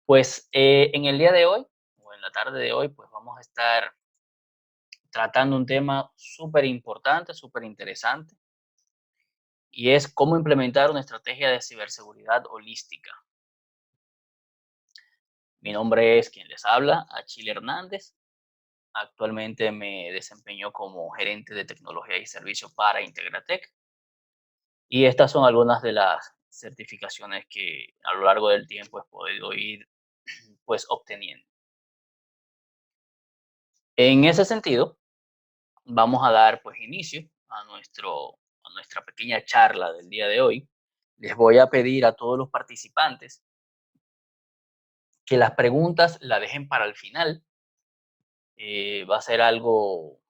Pues en el día de hoy, o en la tarde de hoy, pues vamos a estar tratando un tema súper importante, súper interesante, y es cómo implementar una estrategia de ciberseguridad holística. Mi nombre es quien les habla, Achille Hernández. Actualmente me desempeño como gerente de tecnología y servicio para Integratec, y estas son algunas de las certificaciones que a lo largo del tiempo he podido ir pues obteniendo. En ese sentido, vamos a dar pues inicio a nuestra pequeña charla del día de hoy. Les voy a pedir a todos los participantes que las preguntas la dejen para el final. Va a ser algo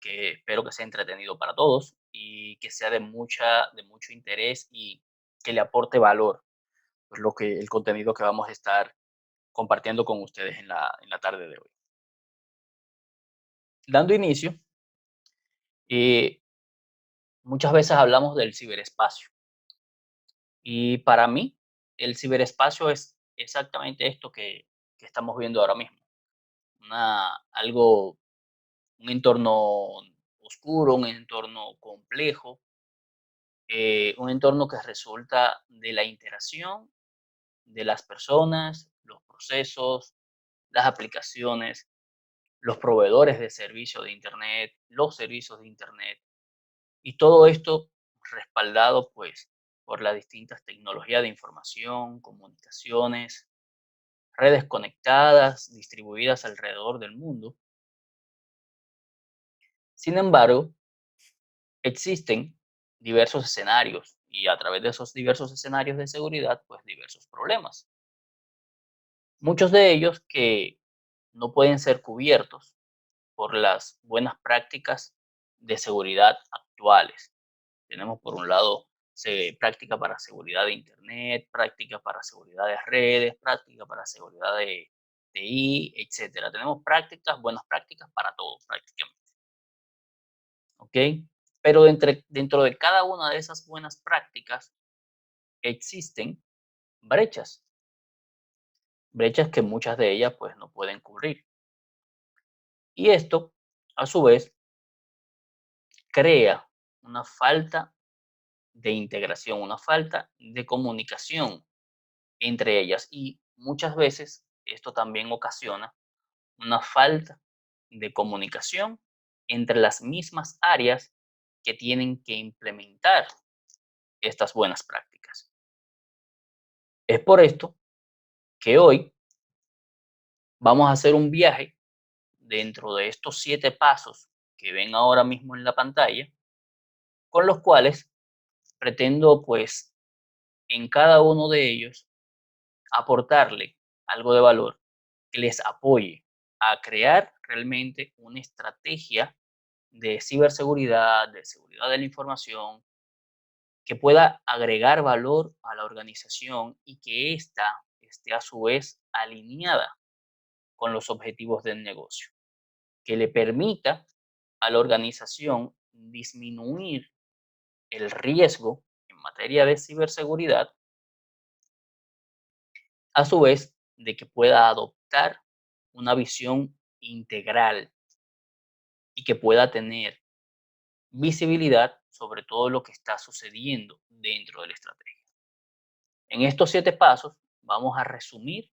que espero que sea entretenido para todos y que sea de mucho interés y que le aporte valor, pues el contenido que vamos a estar compartiendo con ustedes en la tarde de hoy. Dando inicio, eh, muchas veces hablamos del ciberespacio. Y para mí, el ciberespacio es exactamente esto que estamos viendo ahora mismo. Algo, un entorno oscuro, un entorno complejo, un entorno que resulta de la interacción de las personas, los procesos, las aplicaciones, los proveedores de servicio de Internet, los servicios de Internet, y todo esto respaldado pues por las distintas tecnologías de información, comunicaciones, redes conectadas, distribuidas alrededor del mundo. Sin embargo, existen diversos escenarios y a través de esos diversos escenarios de seguridad, pues diversos problemas. Muchos de ellos que no pueden ser cubiertos por las buenas prácticas de seguridad actuales. Tenemos por un lado práctica para seguridad de Internet, práctica para seguridad de redes, práctica para seguridad de TI, etcétera. Tenemos prácticas, buenas prácticas para todo prácticamente, ¿ok? Pero dentro de cada una de esas buenas prácticas existen brechas, brechas que muchas de ellas pues no pueden cubrir. Y esto, a su vez, crea una falta de integración, una falta de comunicación entre ellas. Y muchas veces esto también ocasiona una falta de comunicación entre las mismas áreas que tienen que implementar estas buenas prácticas. Es por esto que hoy vamos a hacer un viaje dentro de estos 7 pasos que ven ahora mismo en la pantalla, con los cuales pretendo pues en cada uno de ellos aportarle algo de valor que les apoye a crear realmente una estrategia de ciberseguridad, de seguridad de la información, que pueda agregar valor a la organización y que ésta esté a su vez alineada con los objetivos del negocio, que le permita a la organización disminuir el riesgo en materia de ciberseguridad, a su vez de que pueda adoptar una visión integral y que pueda tener visibilidad sobre todo lo que está sucediendo dentro de la estrategia. En estos 7 pasos vamos a resumir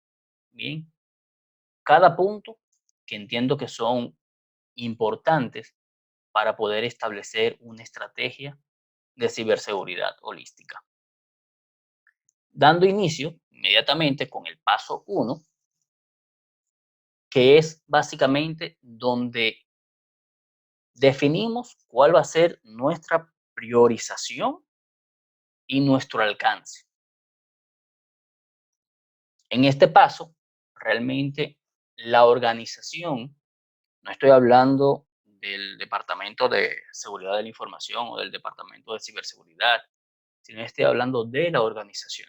bien cada punto que entiendo que son importantes para poder establecer una estrategia de ciberseguridad holística. Dando inicio inmediatamente con el paso 1, que es básicamente donde definimos cuál va a ser nuestra priorización y nuestro alcance. En este paso, realmente la organización, no estoy hablando del departamento de seguridad de la información o del departamento de ciberseguridad, sino estoy hablando de la organización.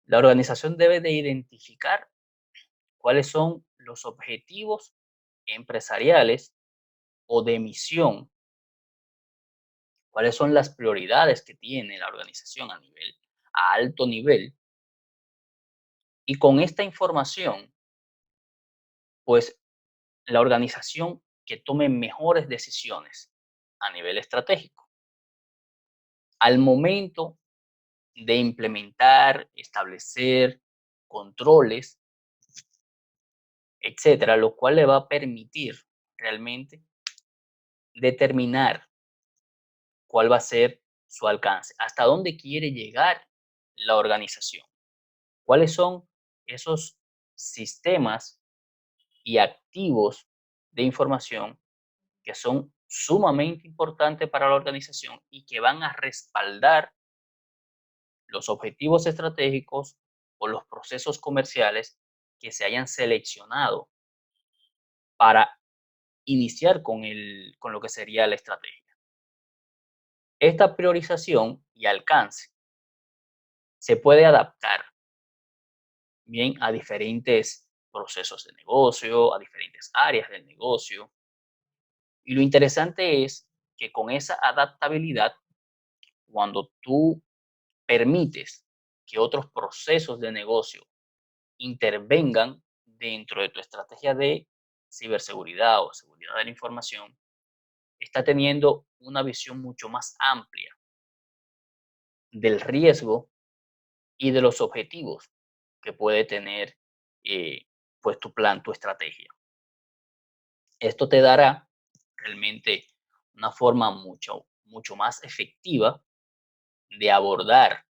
La organización debe de identificar cuáles son los objetivos empresariales o de misión, cuáles son las prioridades que tiene la organización a alto nivel, Y con esta información, pues la organización que tome mejores decisiones a nivel estratégico. Al momento de implementar, establecer controles, etcétera, lo cual le va a permitir realmente determinar cuál va a ser su alcance, hasta dónde quiere llegar la organización, cuáles son esos sistemas y activos de información que son sumamente importantes para la organización y que van a respaldar los objetivos estratégicos o los procesos comerciales que se hayan seleccionado para iniciar con lo que sería la estrategia. Esta priorización y alcance se puede adaptar bien a diferentes procesos de negocio, a diferentes áreas del negocio. Y lo interesante es que con esa adaptabilidad, cuando tú permites que otros procesos de negocio intervengan dentro de tu estrategia de ciberseguridad o seguridad de la información, está teniendo una visión mucho más amplia del riesgo y de los objetivos que puede tener pues tu plan, tu estrategia. Esto te dará realmente una forma mucho más efectiva de abordar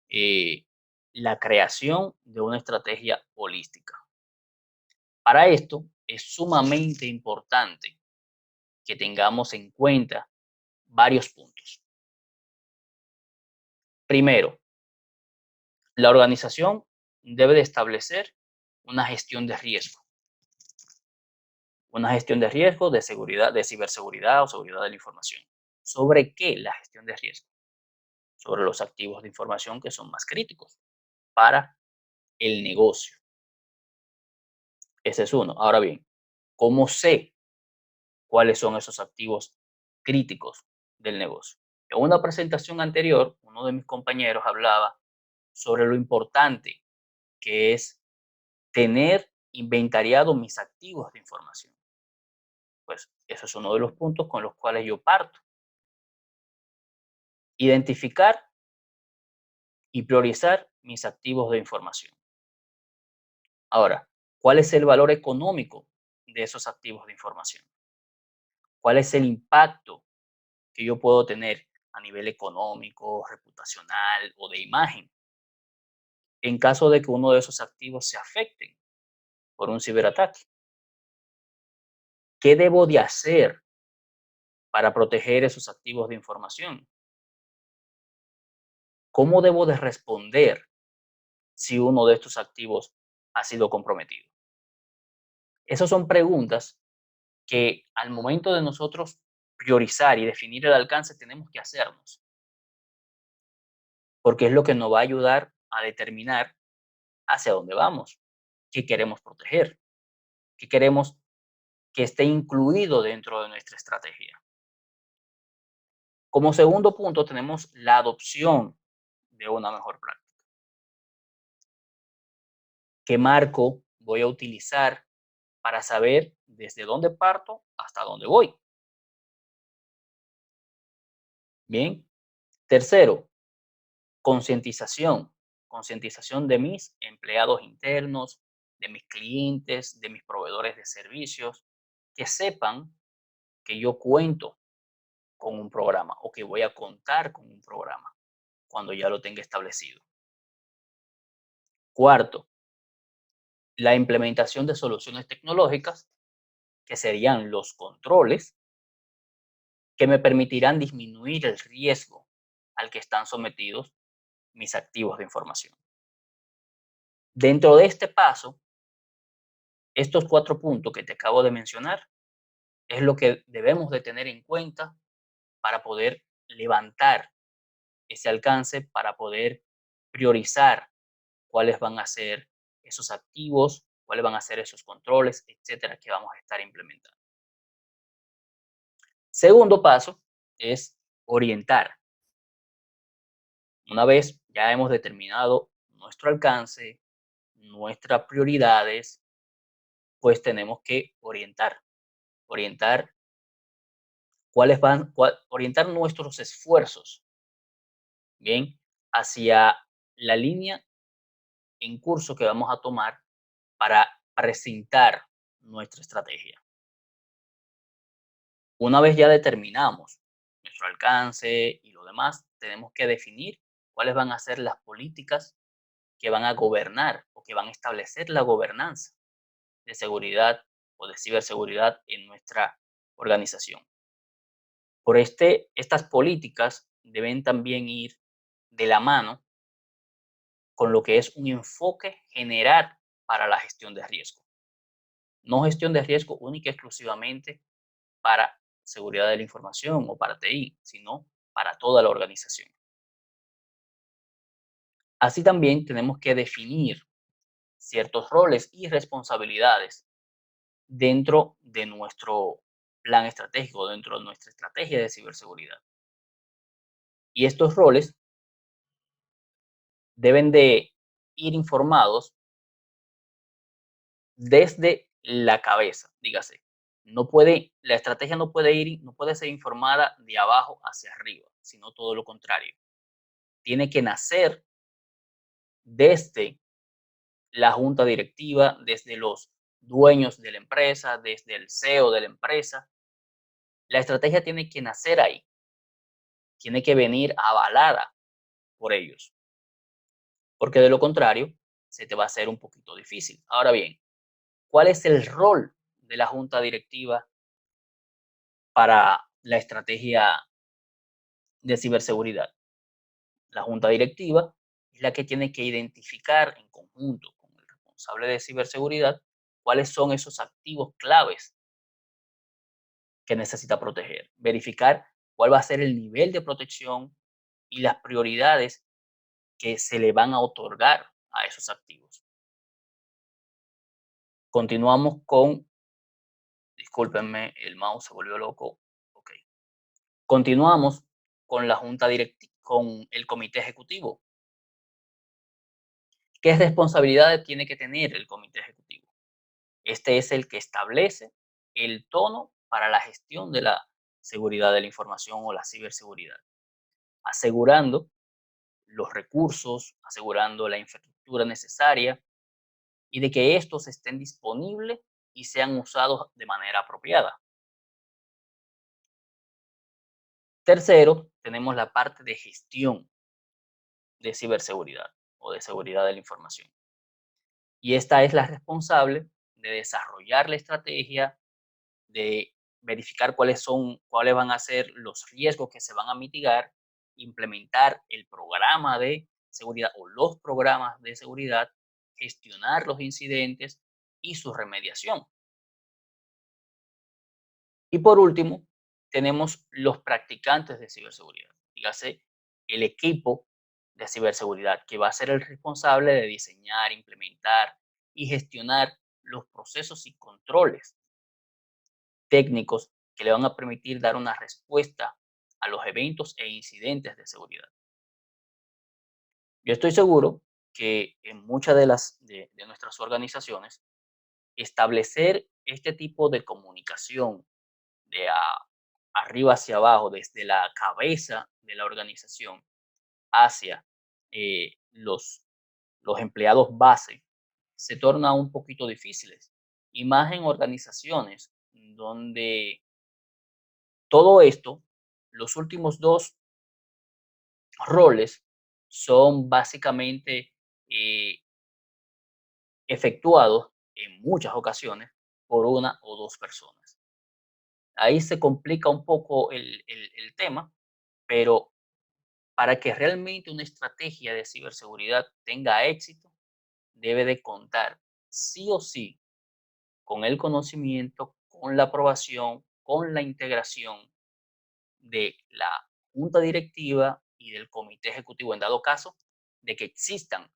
eh, la creación de una estrategia holística. Para esto es sumamente importante que tengamos en cuenta varios puntos. Primero, la organización debe de establecer una gestión de riesgo. Una gestión de riesgo de seguridad, de ciberseguridad o seguridad de la información. ¿Sobre qué la gestión de riesgo? Sobre los activos de información que son más críticos para el negocio. Ese es uno. Ahora bien, ¿cómo sé cuáles son esos activos críticos del negocio? En una presentación anterior, uno de mis compañeros hablaba sobre lo importante que es tener inventariado mis activos de información. Pues eso es uno de los puntos con los cuales yo parto. Identificar y priorizar mis activos de información. Ahora, ¿cuál es el valor económico de esos activos de información? ¿Cuál es el impacto que yo puedo tener a nivel económico, reputacional o de imagen en caso de que uno de esos activos se afecten por un ciberataque? ¿Qué debo de hacer para proteger esos activos de información? ¿Cómo debo de responder si uno de estos activos ha sido comprometido? Esas son preguntas que al momento de nosotros priorizar y definir el alcance tenemos que hacernos, porque es lo que nos va a ayudar a determinar hacia dónde vamos, qué queremos proteger, qué queremos que esté incluido dentro de nuestra estrategia. Como segundo punto tenemos la adopción de una mejor práctica. ¿Qué marco voy a utilizar para saber desde dónde parto hasta dónde voy? Bien. Tercero, concientización. Concientización de mis empleados internos, de mis clientes, de mis proveedores de servicios, que sepan que yo cuento con un programa o que voy a contar con un programa cuando ya lo tenga establecido. Cuarto, la implementación de soluciones tecnológicas, que serían los controles, que me permitirán disminuir el riesgo al que están sometidos mis activos de información. Dentro de este paso, estos 4 puntos que te acabo de mencionar es lo que debemos de tener en cuenta para poder levantar ese alcance, para poder priorizar cuáles van a ser esos activos, cuáles van a ser esos controles, etcétera, que vamos a estar implementando. Segundo paso es orientar. Una vez ya hemos determinado nuestro alcance, nuestras prioridades, pues tenemos que orientar orientar nuestros esfuerzos, bien, hacia la línea en curso que vamos a tomar para presentar nuestra estrategia. Una vez ya determinamos nuestro alcance y lo demás, tenemos que definir cuáles van a ser las políticas que van a gobernar o que van a establecer la gobernanza de seguridad o de ciberseguridad en nuestra organización. Estas políticas deben también ir de la mano con lo que es un enfoque general para la gestión de riesgo. No gestión de riesgo única y exclusivamente para seguridad de la información o para TI, sino para toda la organización. Así también tenemos que definir ciertos roles y responsabilidades dentro de nuestro plan estratégico, dentro de nuestra estrategia de ciberseguridad. Y estos roles deben de ir informados desde la cabeza, dígase. La estrategia no puede ser informada de abajo hacia arriba, sino todo lo contrario. Tiene que nacer desde la junta directiva, desde los dueños de la empresa, desde el CEO de la empresa. La estrategia tiene que nacer ahí, tiene que venir avalada por ellos, porque de lo contrario se te va a hacer un poquito difícil. Ahora bien, ¿cuál es el rol de la junta directiva para la estrategia de ciberseguridad? La junta directiva es la que tiene que identificar en conjunto con el responsable de ciberseguridad cuáles son esos activos claves que necesita proteger, verificar cuál va a ser el nivel de protección y las prioridades que se le van a otorgar a esos activos. Continuamos con, discúlpenme, el mouse se volvió loco. Ok. Continuamos con la junta directiva, con el comité ejecutivo. ¿Qué responsabilidades tiene que tener el comité ejecutivo? Este es el que establece el tono para la gestión de la seguridad de la información o la ciberseguridad, asegurando los recursos, asegurando la infraestructura necesaria y de que estos estén disponibles y sean usados de manera apropiada. Tercero, tenemos la parte de gestión de ciberseguridad o de seguridad de la información. Y esta es la responsable de desarrollar la estrategia, de verificar cuáles van a ser los riesgos que se van a mitigar, implementar el programa de seguridad o los programas de seguridad, gestionar los incidentes y su remediación. Y por último, tenemos los practicantes de ciberseguridad, dígase el equipo de ciberseguridad, que va a ser el responsable de diseñar, implementar y gestionar los procesos y controles técnicos que le van a permitir dar una respuesta a los eventos e incidentes de seguridad. Yo estoy seguro que en muchas de nuestras organizaciones, establecer este tipo de comunicación de arriba hacia abajo, desde la cabeza de la organización hacia los empleados base, se torna un poquito difíciles. Y más en organizaciones donde todo esto, los últimos dos roles son básicamente eh, efectuados en muchas ocasiones por una o dos personas. Ahí se complica un poco el tema, pero para que realmente una estrategia de ciberseguridad tenga éxito, debe de contar sí o sí con el conocimiento, con la aprobación, con la integración de la junta directiva y del comité ejecutivo, en dado caso de que existan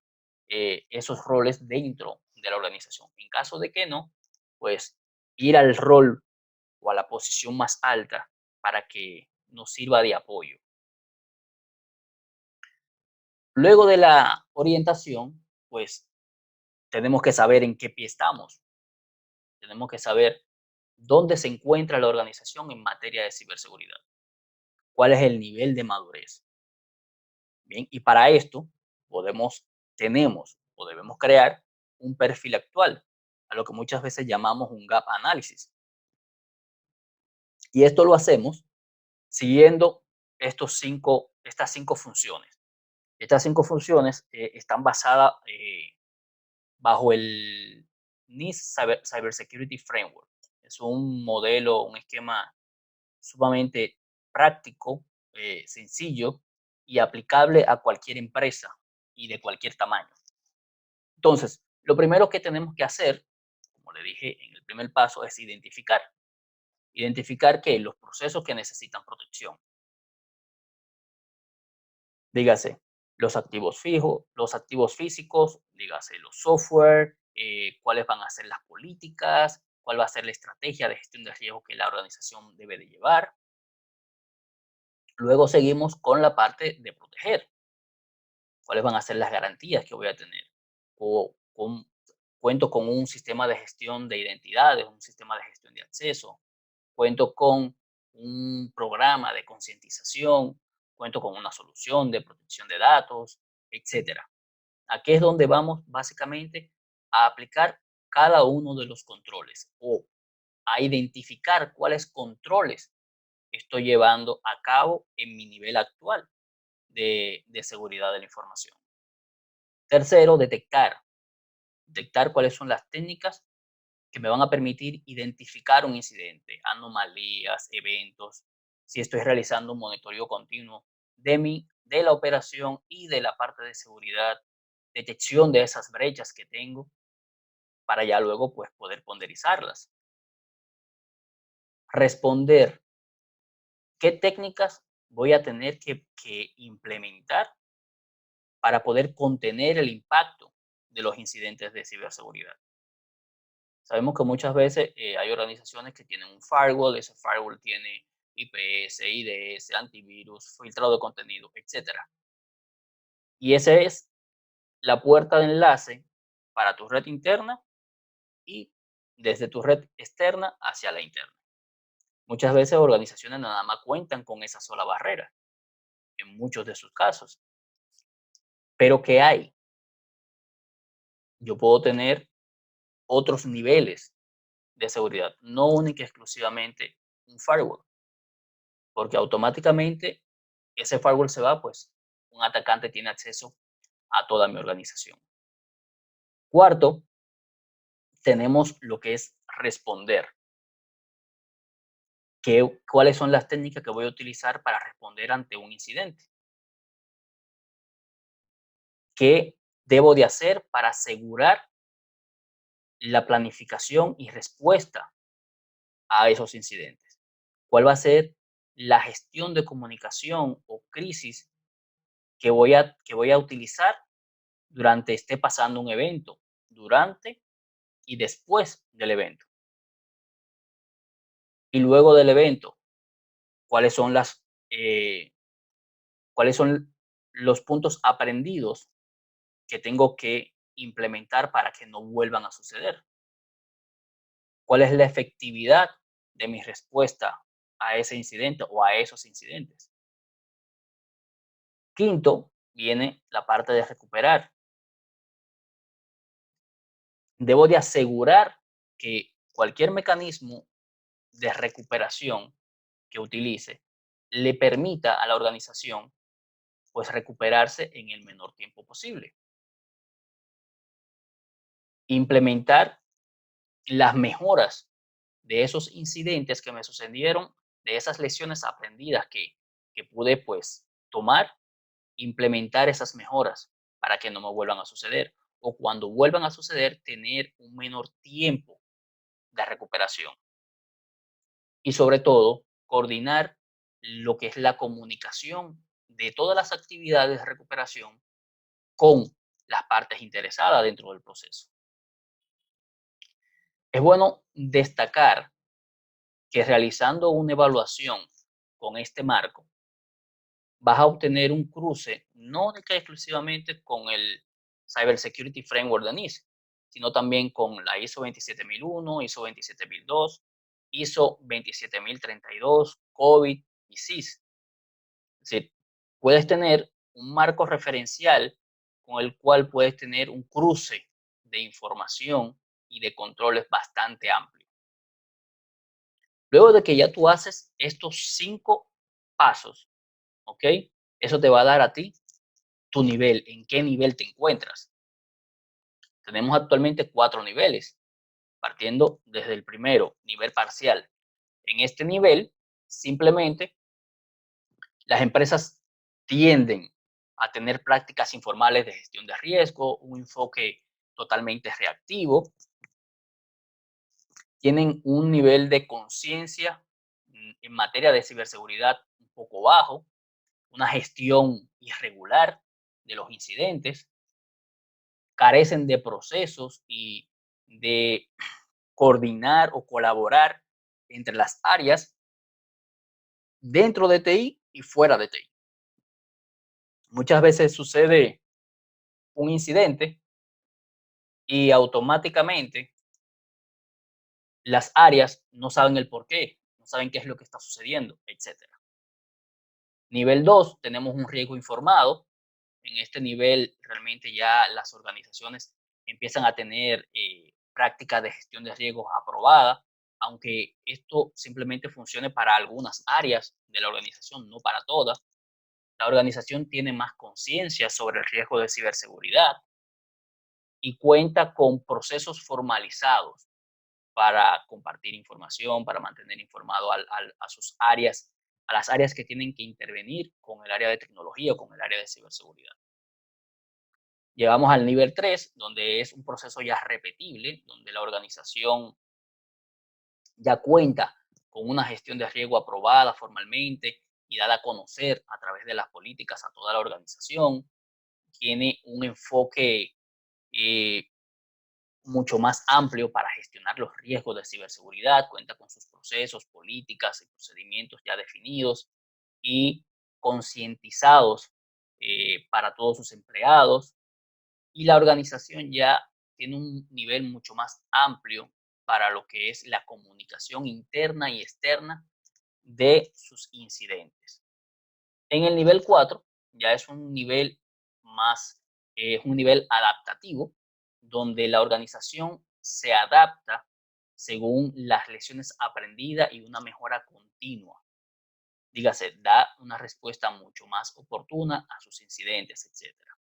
esos roles dentro de la organización. En caso de que no, pues ir al rol o a la posición más alta para que nos sirva de apoyo. Luego de la orientación, pues tenemos que saber en qué pie estamos, tenemos que saber dónde se encuentra la organización en materia de ciberseguridad, cuál es el nivel de madurez. Bien, y para esto tenemos o debemos crear un perfil actual, a lo que muchas veces llamamos un gap análisis. Y esto lo hacemos siguiendo estas cinco funciones. Estas cinco funciones están basadas bajo el NIST Cybersecurity Framework. Es un modelo, un esquema sumamente práctico, sencillo y aplicable a cualquier empresa y de cualquier tamaño. Entonces, lo primero que tenemos que hacer, como le dije en el primer paso, es identificar que los procesos que necesitan protección, dígase los activos fijos, los activos físicos, dígase los software, cuáles van a ser las políticas, cuál va a ser la estrategia de gestión de riesgo que la organización debe de llevar. Luego seguimos con la parte de proteger. ¿Cuáles van a ser las garantías que voy a tener? Cuento con un sistema de gestión de identidades, un sistema de gestión de acceso, cuento con un programa de concientización, cuento con una solución de protección de datos, etcétera. Aquí es donde vamos básicamente a aplicar cada uno de los controles o a identificar cuáles controles estoy llevando a cabo en mi nivel actual de seguridad de la información. Tercero, detectar cuáles son las técnicas que me van a permitir identificar un incidente, anomalías, eventos, si estoy realizando un monitoreo continuo de la operación y de la parte de seguridad, detección de esas brechas que tengo para ya luego pues poder ponderizarlas. Responder qué técnicas voy a tener que implementar para poder contener el impacto de los incidentes de ciberseguridad. Sabemos que muchas veces hay organizaciones que tienen un firewall, ese firewall tiene IPS, IDS, antivirus, filtrado de contenido, etcétera. Y esa es la puerta de enlace para tu red interna y desde tu red externa hacia la interna. Muchas veces organizaciones nada más cuentan con esa sola barrera, en muchos de sus casos. Pero ¿qué hay? Yo puedo tener otros niveles de seguridad, no única y exclusivamente un firewall, porque automáticamente ese firewall se va, pues un atacante tiene acceso a toda mi organización. Cuarto, tenemos lo que es responder. ¿Cuáles son las técnicas que voy a utilizar para responder ante un incidente? ¿Qué debo de hacer para asegurar la planificación y respuesta a esos incidentes? ¿Cuál va a ser la gestión de comunicación o crisis que voy a utilizar durante esté pasando un evento, durante y después del evento? Y luego del evento, ¿cuáles son cuáles son los puntos aprendidos que tengo que implementar para que no vuelvan a suceder? ¿Cuál es la efectividad de mi respuesta a ese incidente o a esos incidentes? Quinto, viene la parte de recuperar. Debo de asegurar que cualquier mecanismo de recuperación que utilice le permita a la organización pues recuperarse en el menor tiempo posible. Implementar las mejoras de esos incidentes que me sucedieron, de esas lecciones aprendidas que pude pues tomar, implementar esas mejoras para que no me vuelvan a suceder o cuando vuelvan a suceder tener un menor tiempo de recuperación y sobre todo coordinar lo que es la comunicación de todas las actividades de recuperación con las partes interesadas dentro del proceso. Es bueno destacar que realizando una evaluación con este marco, vas a obtener un cruce no única y exclusivamente con el Cybersecurity Framework de NIST, sino también con la ISO 27001, ISO 27002, ISO 27032, COVID y CIS. Es decir, puedes tener un marco referencial con el cual puedes tener un cruce de información y de controles bastante amplio. Luego de que ya tú haces estos 5 pasos, ¿ok? Eso te va a dar a ti tu nivel, en qué nivel te encuentras. Tenemos actualmente 4 niveles, partiendo desde el primero, nivel parcial. En este nivel, simplemente las empresas tienden a tener prácticas informales de gestión de riesgo, un enfoque totalmente reactivo, tienen un nivel de conciencia en materia de ciberseguridad un poco bajo, una gestión irregular de los incidentes, carecen de procesos y de coordinar o colaborar entre las áreas dentro de TI y fuera de TI. Muchas veces sucede un incidente y automáticamente las áreas no saben el por qué, no saben qué es lo que está sucediendo, etcétera. Nivel 2, tenemos un riesgo informado. En este nivel realmente ya las organizaciones empiezan a tener prácticas de gestión de riesgos aprobadas, aunque esto simplemente funcione para algunas áreas de la organización, no para todas. La organización tiene más conciencia sobre el riesgo de ciberseguridad y cuenta con procesos formalizados para compartir información, para mantener informado a sus áreas, a las áreas que tienen que intervenir con el área de tecnología o con el área de ciberseguridad. Llegamos al nivel 3, donde es un proceso ya repetible, donde la organización ya cuenta con una gestión de riesgo aprobada formalmente y dada a conocer a través de las políticas a toda la organización. Tiene un enfoque eh, mucho más amplio para gestionar los riesgos de ciberseguridad, cuenta con sus procesos, políticas y procedimientos ya definidos y concientizados para todos sus empleados, y la organización ya tiene un nivel mucho más amplio para lo que es la comunicación interna y externa de sus incidentes. En el nivel 4 ya es un nivel más, es un nivel adaptativo, donde la organización se adapta según las lecciones aprendidas y una mejora continua. Dígase, da una respuesta mucho más oportuna a sus incidentes, etcétera.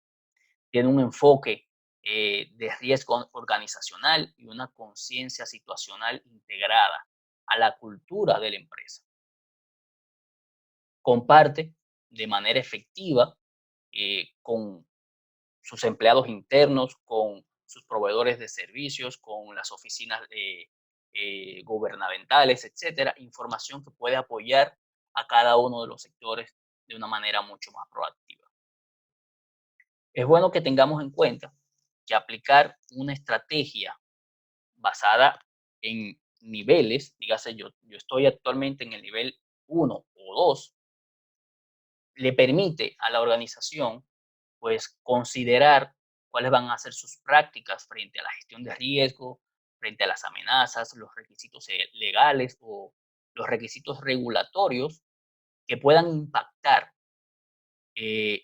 Tiene un enfoque de riesgo organizacional y una conciencia situacional integrada a la cultura de la empresa. Comparte de manera efectiva con sus empleados internos, con sus proveedores de servicios, con las oficinas gubernamentales, etcétera, información que puede apoyar a cada uno de los sectores de una manera mucho más proactiva. Es bueno que tengamos en cuenta que aplicar una estrategia basada en niveles, dígase yo estoy actualmente en el nivel 1 o 2, le permite a la organización pues considerar cuáles van a ser sus prácticas frente a la gestión de riesgo, frente a las amenazas, los requisitos legales o los requisitos regulatorios que puedan impactar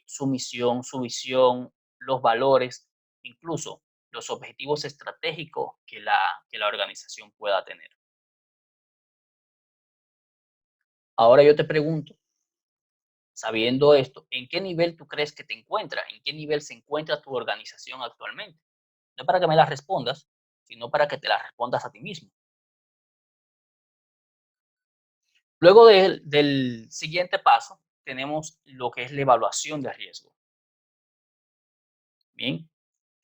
su misión, su visión, los valores, incluso los objetivos estratégicos que la organización pueda tener. Ahora yo te pregunto, sabiendo esto, ¿en qué nivel tú crees que te encuentras? ¿En qué nivel se encuentra tu organización actualmente? No para que me la respondas, sino para que te la respondas a ti mismo. Luego del siguiente paso, tenemos lo que es la evaluación de riesgo. Bien,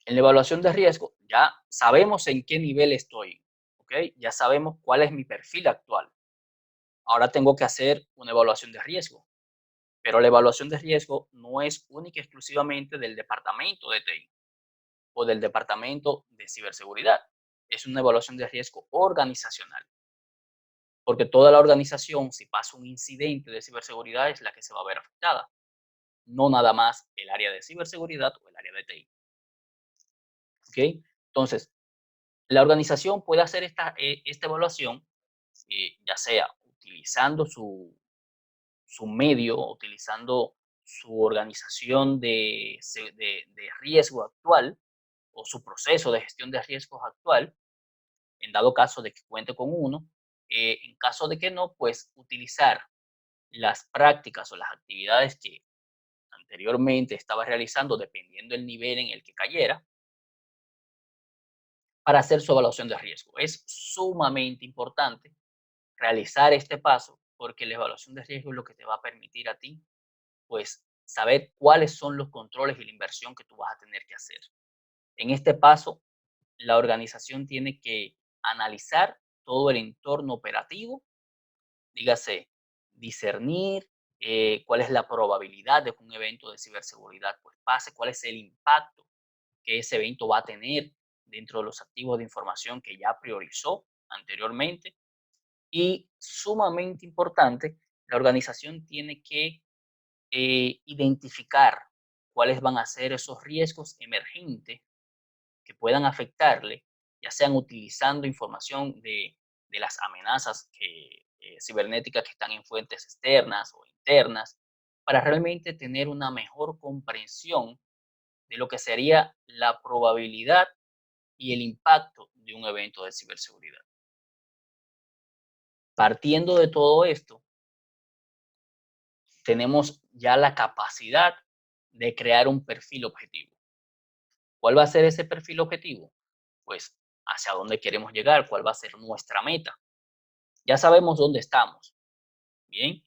en la evaluación de riesgo ya sabemos en qué nivel estoy, ¿ok? Ya sabemos cuál es mi perfil actual. Ahora tengo que hacer una evaluación de riesgo, pero la evaluación de riesgo no es única y exclusivamente del departamento de TI o del departamento de ciberseguridad. Es una evaluación de riesgo organizacional, porque toda la organización, si pasa un incidente de ciberseguridad, es la que se va a ver afectada, no nada más el área de ciberseguridad o el área de TI. ¿Ok? Entonces, La organización puede hacer esta evaluación, ya sea utilizando su medio, utilizando su organización de riesgo actual o su proceso de gestión de riesgos actual, en dado caso de que cuente con uno. En caso de que no, pues utilizar las prácticas o las actividades que anteriormente estaba realizando, dependiendo del nivel en el que cayera, para hacer su evaluación de riesgo. Es sumamente importante realizar este paso porque la evaluación de riesgo es lo que te va a permitir a ti, pues, saber cuáles son los controles y la inversión que tú vas a tener que hacer. En este paso, la organización tiene que analizar todo el entorno operativo, dígase, discernir cuál es la probabilidad de que un evento de ciberseguridad pues pase, cuál es el impacto que ese evento va a tener dentro de los activos de información que ya priorizó anteriormente. Y sumamente importante, la organización tiene que identificar cuáles van a ser esos riesgos emergentes que puedan afectarle, ya sean utilizando información de las amenazas cibernéticas que están en fuentes externas o internas, para realmente tener una mejor comprensión de lo que sería la probabilidad y el impacto de un evento de ciberseguridad. Partiendo de todo esto, tenemos ya la capacidad de crear un perfil objetivo. ¿Cuál va a ser ese perfil objetivo? Pues hacia dónde queremos llegar, cuál va a ser nuestra meta. Ya sabemos dónde estamos, ¿bien?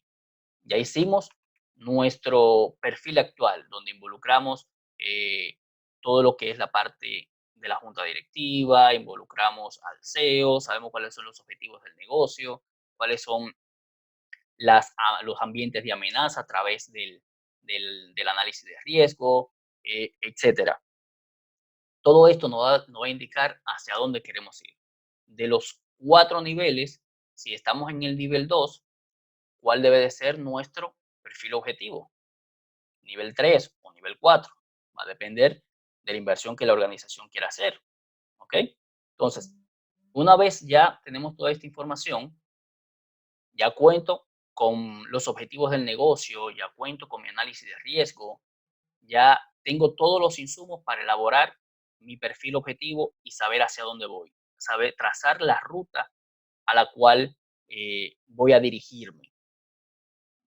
Ya hicimos nuestro perfil actual, donde involucramos todo lo que es la parte de la junta directiva, involucramos al CEO, sabemos cuáles son los objetivos del negocio, cuáles son los ambientes de amenaza a través del análisis de riesgo, etcétera. Todo esto nos va a indicar hacia dónde queremos ir. De los 4 niveles, si estamos en el nivel 2, ¿cuál debe de ser nuestro perfil objetivo? Nivel 3 o nivel 4. Va a depender de la inversión que la organización quiera hacer, ¿ok? Entonces, una vez ya tenemos toda esta información, ya cuento con los objetivos del negocio, ya cuento con mi análisis de riesgo, ya tengo todos los insumos para elaborar mi perfil objetivo y saber hacia dónde voy, saber trazar la ruta a la cual voy a dirigirme.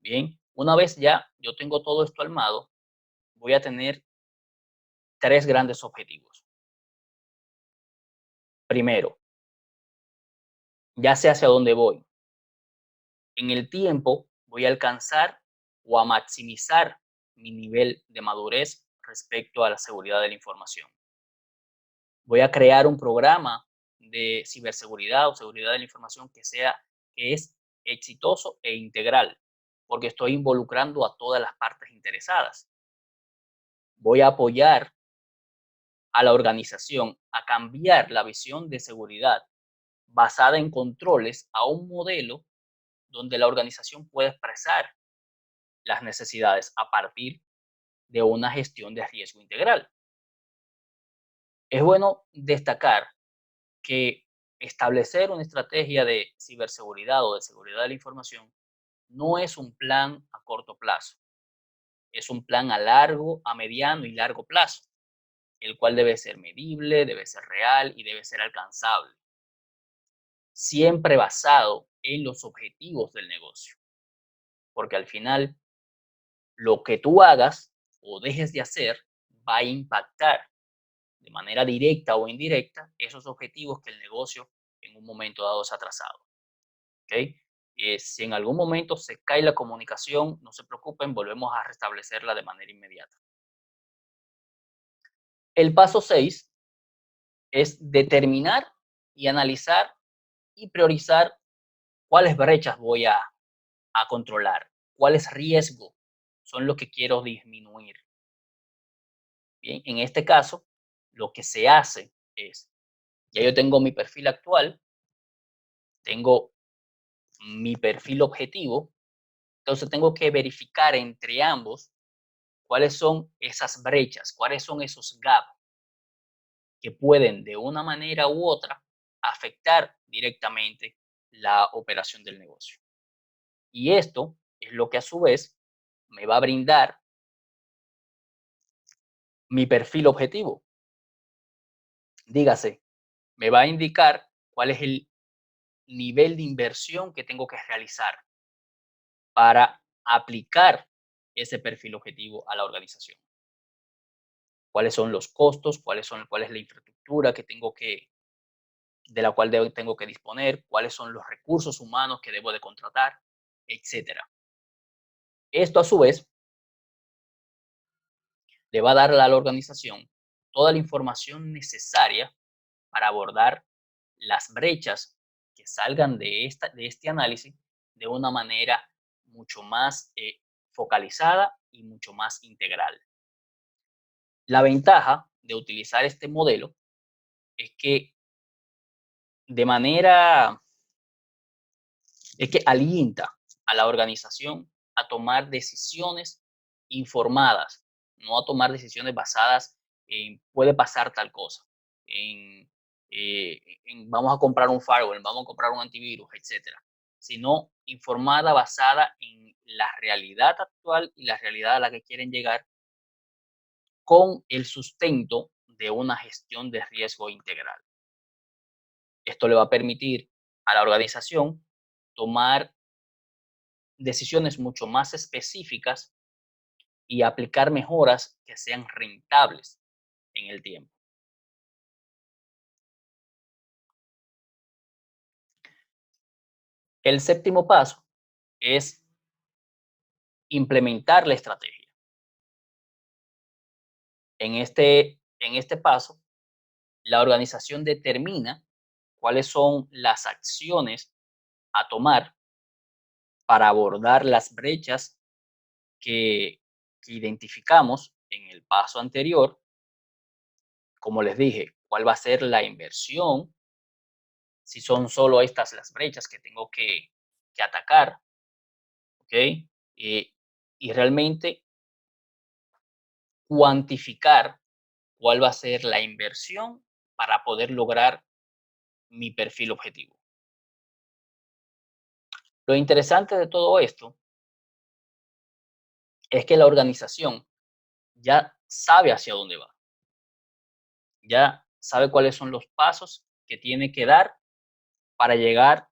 Bien, una vez ya yo tengo todo esto armado, voy a tener tres grandes objetivos. Primero, ya sé hacia dónde voy. En el tiempo voy a alcanzar o a maximizar mi nivel de madurez respecto a la seguridad de la información. Voy a crear un programa de ciberseguridad o seguridad de la información que es exitoso e integral, porque estoy involucrando a todas las partes interesadas. Voy a apoyar a la organización a cambiar la visión de seguridad basada en controles a un modelo donde la organización pueda expresar las necesidades a partir de una gestión de riesgo integral. Es bueno destacar que establecer una estrategia de ciberseguridad o de seguridad de la información no es un plan a corto plazo, es un plan a largo, a mediano y largo plazo, el cual debe ser medible, debe ser real y debe ser alcanzable, siempre basado en los objetivos del negocio, porque al final lo que tú hagas o dejes de hacer va a impactar de manera directa o indirecta esos objetivos que el negocio en un momento dado se ha trazado. ¿Ok? Si en algún momento se cae la comunicación, no se preocupen, volvemos a restablecerla de manera inmediata. El paso 6 es determinar y analizar y priorizar cuáles brechas voy a controlar, cuáles riesgos son los que quiero disminuir. Bien, en este caso, lo que se hace es, ya yo tengo mi perfil actual, tengo mi perfil objetivo, entonces tengo que verificar entre ambos cuáles son esas brechas, cuáles son esos gaps que pueden de una manera u otra afectar directamente la operación del negocio. Y esto es lo que a su vez me va a brindar mi perfil objetivo. Dígase, me va a indicar cuál es el nivel de inversión que tengo que realizar para aplicar ese perfil objetivo a la organización. Cuáles son los costos, cuál es la infraestructura que tengo que, de la cual tengo que disponer, cuáles son los recursos humanos que debo de contratar, etcétera. Esto a su vez le va a dar a la organización toda la información necesaria para abordar las brechas que salgan de este análisis de una manera mucho más focalizada y mucho más integral. La ventaja de utilizar este modelo es que de manera, es que alienta a la organización a tomar decisiones informadas, no a tomar decisiones basadas en puede pasar tal cosa, en, vamos a comprar un firewall, vamos a comprar un antivirus, etcétera, sino informada basada en la realidad actual y la realidad a la que quieren llegar con el sustento de una gestión de riesgo integral. Esto le va a permitir a la organización tomar decisiones mucho más específicas y aplicar mejoras que sean rentables en el tiempo. El séptimo paso es implementar la estrategia. En este paso, la organización determina cuáles son las acciones a tomar para abordar las brechas que identificamos en el paso anterior. Como les dije, cuál va a ser la inversión, si son solo estas las brechas que tengo que atacar, ¿ok? Y realmente cuantificar cuál va a ser la inversión para poder lograr mi perfil objetivo. Lo interesante de todo esto es que la organización ya sabe hacia dónde va, ya sabe cuáles son los pasos que tiene que dar para llegar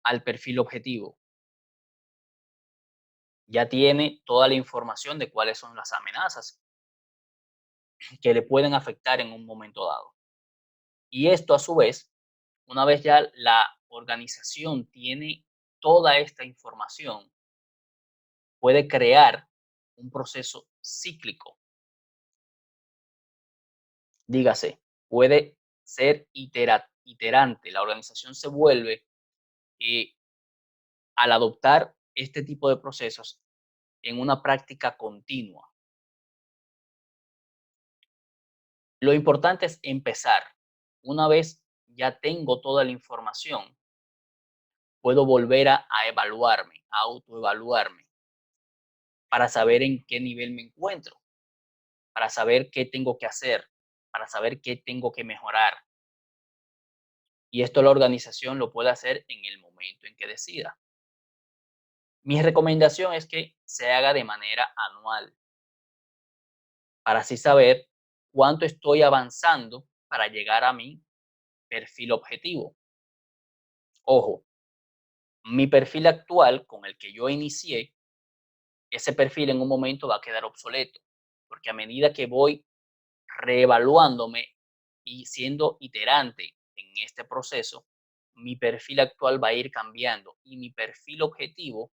al perfil objetivo. Ya tiene toda la información de cuáles son las amenazas que le pueden afectar en un momento dado. Y esto a su vez, una vez ya la organización tiene toda esta información, puede crear un proceso cíclico. Dígase, puede ser iterante. La organización se vuelve, eh, al adoptar este tipo de procesos, en una práctica continua. Lo importante es empezar. Una vez ya tengo toda la información, puedo volver a evaluarme, a autoevaluarme, para saber en qué nivel me encuentro, para saber qué tengo que hacer, para saber qué tengo que mejorar. Y esto la organización lo puede hacer en el momento en que decida. Mi recomendación es que se haga de manera anual, para así saber cuánto estoy avanzando para llegar a mi perfil objetivo. Ojo, mi perfil actual con el que yo inicié, ese perfil en un momento va a quedar obsoleto, porque a medida que voy reevaluándome y siendo iterante en este proceso, mi perfil actual va a ir cambiando y mi perfil objetivo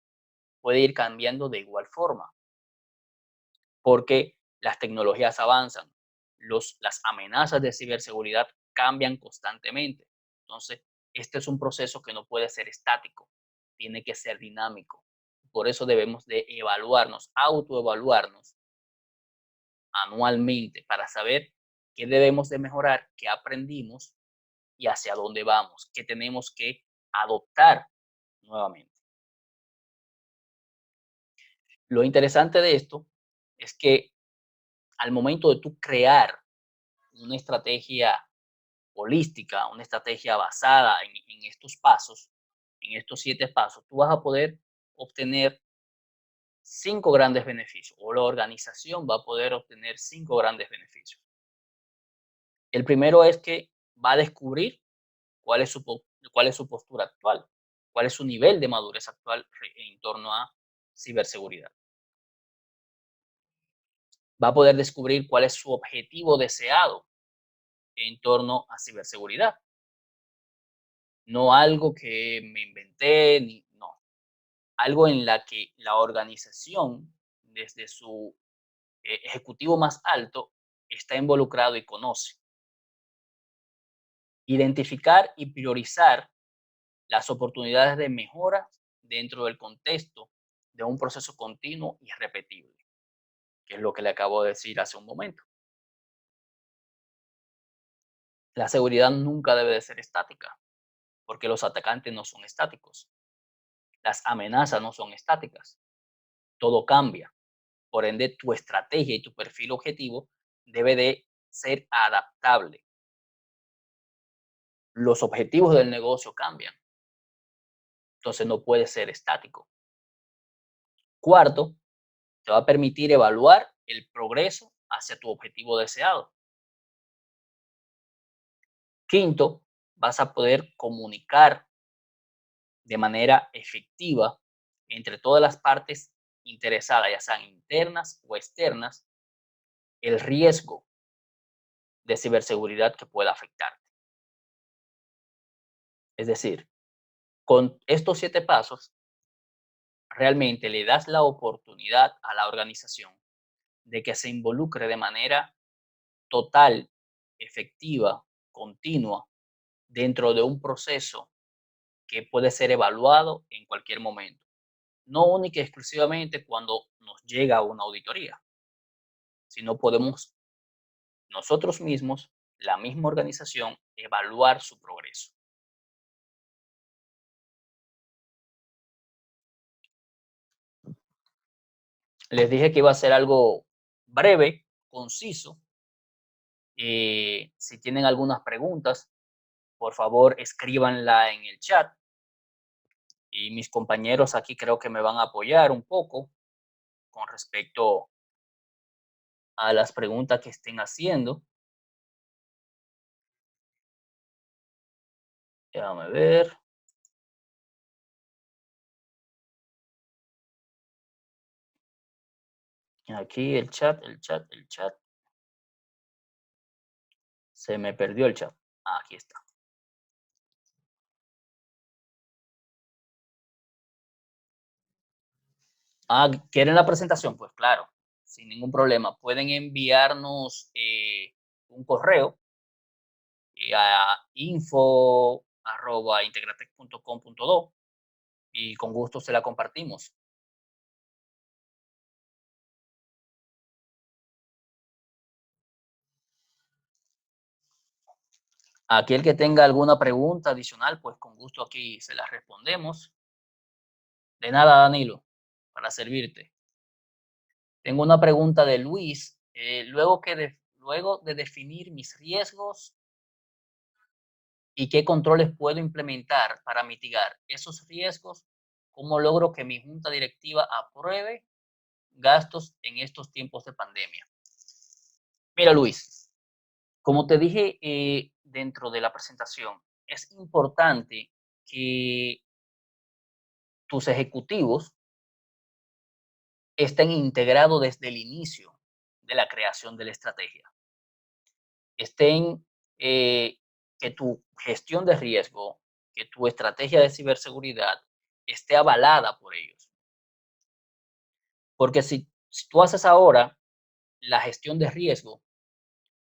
puede ir cambiando de igual forma, porque las tecnologías avanzan, las amenazas de ciberseguridad cambian constantemente. Entonces, este es un proceso que no puede ser estático, tiene que ser dinámico. Por eso debemos de evaluarnos, autoevaluarnos anualmente para saber qué debemos de mejorar, qué aprendimos y hacia dónde vamos, qué tenemos que adoptar nuevamente. Lo interesante de esto es que al momento de tú crear una estrategia holística, una estrategia basada en estos pasos, en estos 7 pasos, tú vas a poder obtener 5 grandes beneficios, o la organización va a poder obtener 5 grandes beneficios. El primero es que va a descubrir cuál es cuál es su postura actual, cuál es su nivel de madurez actual en torno a ciberseguridad. Va a poder descubrir cuál es su objetivo deseado en torno a ciberseguridad. No algo que me inventé, ni, no, algo en la que la organización, desde su ejecutivo más alto, está involucrado y conoce. Identificar y priorizar las oportunidades de mejora dentro del contexto de un proceso continuo y repetible, que es lo que le acabo de decir hace un momento. La seguridad nunca debe de ser estática, porque los atacantes no son estáticos. Las amenazas no son estáticas. Todo cambia. Por ende, tu estrategia y tu perfil objetivo debe de ser adaptable. Los objetivos del negocio cambian, entonces no puede ser estático. Cuarto, te va a permitir evaluar el progreso hacia tu objetivo deseado. Quinto, vas a poder comunicar de manera efectiva entre todas las partes interesadas, ya sean internas o externas, el riesgo de ciberseguridad que pueda afectar. Es decir, con estos 7 pasos, realmente le das la oportunidad a la organización de que se involucre de manera total, efectiva, continua, dentro de un proceso que puede ser evaluado en cualquier momento, no única y exclusivamente cuando nos llega una auditoría, sino podemos nosotros mismos, la misma organización, evaluar su progreso. Les dije que iba a ser algo breve, conciso. Si tienen algunas preguntas, por favor escríbanla en el chat y mis compañeros aquí creo que me van a apoyar un poco con respecto a las preguntas que estén haciendo. Déjame ver. Aquí el chat, el chat, el chat. Se me perdió el chat. Aquí está. ¿Quieren la presentación? Pues claro, sin ningún problema. Pueden enviarnos un correo a info@integratec.com.do y con gusto se la compartimos. Aquel que tenga alguna pregunta adicional, pues con gusto aquí se la respondemos. De nada, Danilo, para servirte. Tengo una pregunta de Luis. Luego de definir mis riesgos y qué controles puedo implementar para mitigar esos riesgos, ¿cómo logro que mi junta directiva apruebe gastos en estos tiempos de pandemia? Mira, Luis, como te dije dentro de la presentación, es importante que tus ejecutivos estén integrados desde el inicio de la creación de la estrategia. Estén, que tu gestión de riesgo, que tu estrategia de ciberseguridad esté avalada por ellos. Porque si tú haces ahora la gestión de riesgo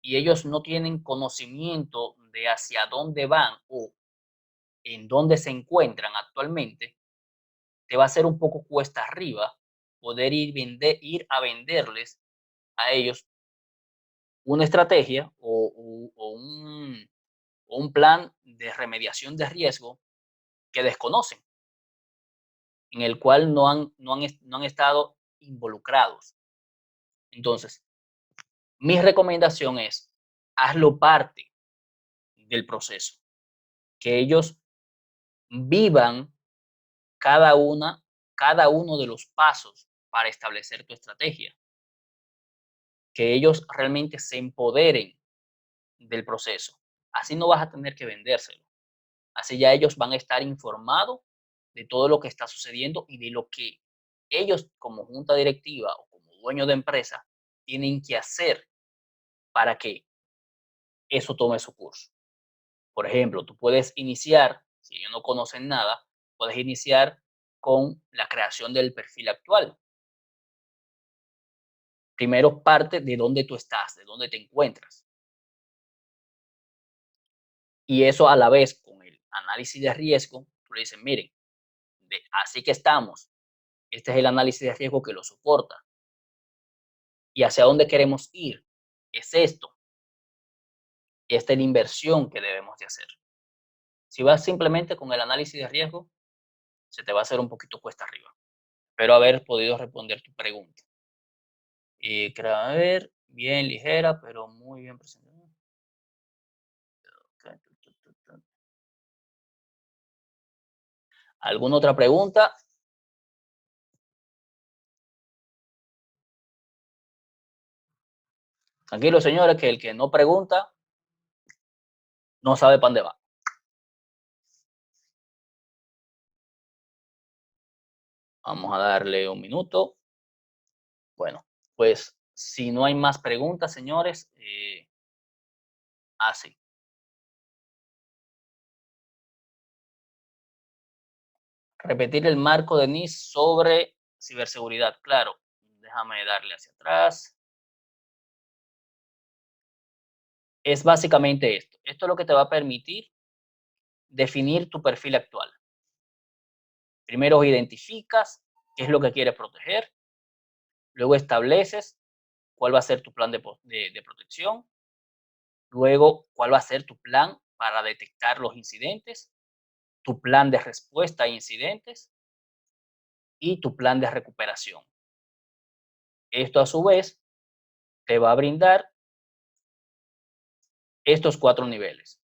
y ellos no tienen conocimiento de hacia dónde van o en dónde se encuentran actualmente, te va a ser un poco cuesta arriba poder ir a venderles a ellos una estrategia o un plan de remediación de riesgo que desconocen, en el cual no han estado involucrados. Entonces, mi recomendación es hazlo parte del proceso, que ellos vivan cada una cada uno de los pasos para establecer tu estrategia, que ellos realmente se empoderen del proceso. Así no vas a tener que vendérselo. Así ya ellos van a estar informados de todo lo que está sucediendo y de lo que ellos como junta directiva o como dueño de empresa tienen que hacer para que eso tome su curso. Por ejemplo, tú puedes iniciar, si ellos no conocen nada, puedes iniciar con la creación del perfil actual. Primero parte de dónde tú estás, de dónde te encuentras. Y eso a la vez con el análisis de riesgo, tú le dices, miren, así que estamos, este es el análisis de riesgo que lo soporta. ¿Y hacia dónde queremos ir? Es esto. Y esta es la inversión que debemos de hacer. Si vas simplemente con el análisis de riesgo, se te va a hacer un poquito cuesta arriba. Espero haber podido responder tu pregunta. Y a ver, bien ligera, pero muy bien presentada. ¿Alguna otra pregunta? Tranquilo, señores, que el que no pregunta no sabe para dónde va. Vamos a darle un minuto. Bueno, pues si no hay más preguntas, señores, así. Repetir el marco de NIST sobre ciberseguridad. Claro, déjame darle hacia atrás. Es básicamente esto. Esto es lo que te va a permitir definir tu perfil actual. Primero identificas qué es lo que quieres proteger. Luego estableces cuál va a ser tu plan de protección. Luego, cuál va a ser tu plan para detectar los incidentes, tu plan de respuesta a incidentes y tu plan de recuperación. Esto a su vez te va a brindar estos 4 niveles.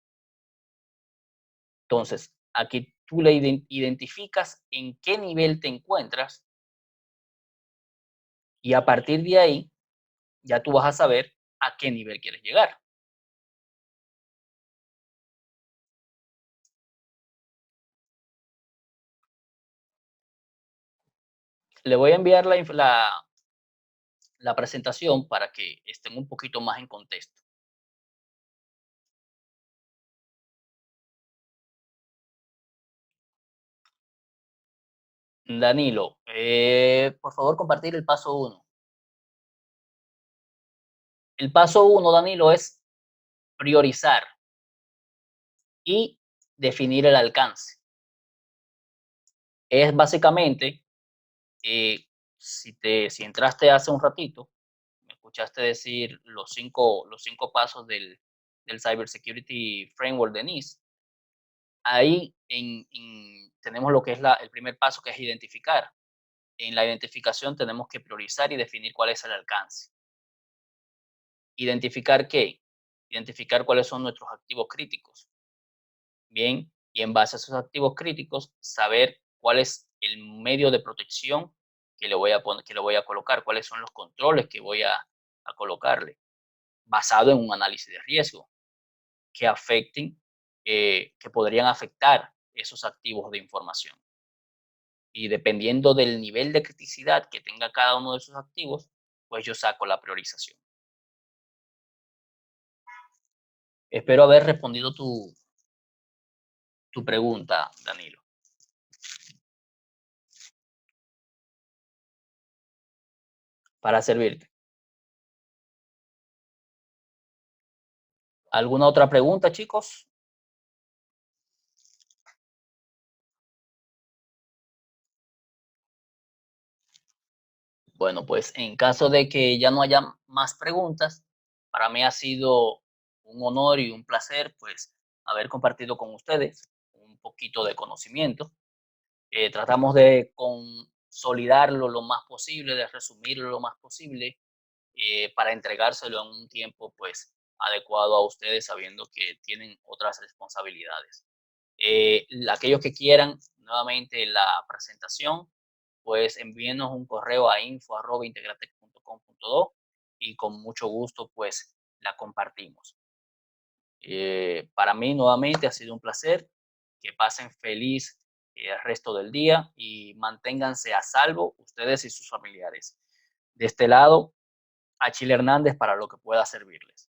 Entonces, aquí tú le identificas en qué nivel te encuentras y a partir de ahí ya tú vas a saber a qué nivel quieres llegar. Le voy a enviar la presentación para que estén un poquito más en contexto. Danilo, por favor compartir el paso 1. El paso 1, Danilo, es priorizar y definir el alcance. Es básicamente, si entraste hace un ratito, me escuchaste decir los cinco pasos del Cyber Security Framework de NIST. Ahí tenemos lo que es el primer paso, que es identificar. En la identificación tenemos que priorizar y definir cuál es el alcance. ¿Identificar qué? Identificar cuáles son nuestros activos críticos. Bien, y en base a esos activos críticos, saber cuál es el medio de protección que le voy a poner, que le voy a colocar, cuáles son los controles que voy a colocarle, basado en un análisis de riesgo que afecten, que podrían afectar esos activos de información. Y dependiendo del nivel de criticidad que tenga cada uno de esos activos, pues yo saco la priorización. Espero haber respondido tu pregunta, Danilo, para servirte. ¿Alguna otra pregunta, chicos? Bueno, pues en caso de que ya no haya más preguntas, para mí ha sido un honor y un placer, pues, haber compartido con ustedes un poquito de conocimiento. Tratamos de consolidarlo lo más posible, de resumirlo lo más posible, para entregárselo en un tiempo, pues, adecuado a ustedes sabiendo que tienen otras responsabilidades. Aquellos que quieran nuevamente la presentación, pues envíenos un correo a info@integratec.com.do y con mucho gusto pues la compartimos. Para mí nuevamente ha sido un placer. Que pasen feliz el resto del día y manténganse a salvo ustedes y sus familiares. De este lado, Achille Hernández para lo que pueda servirles.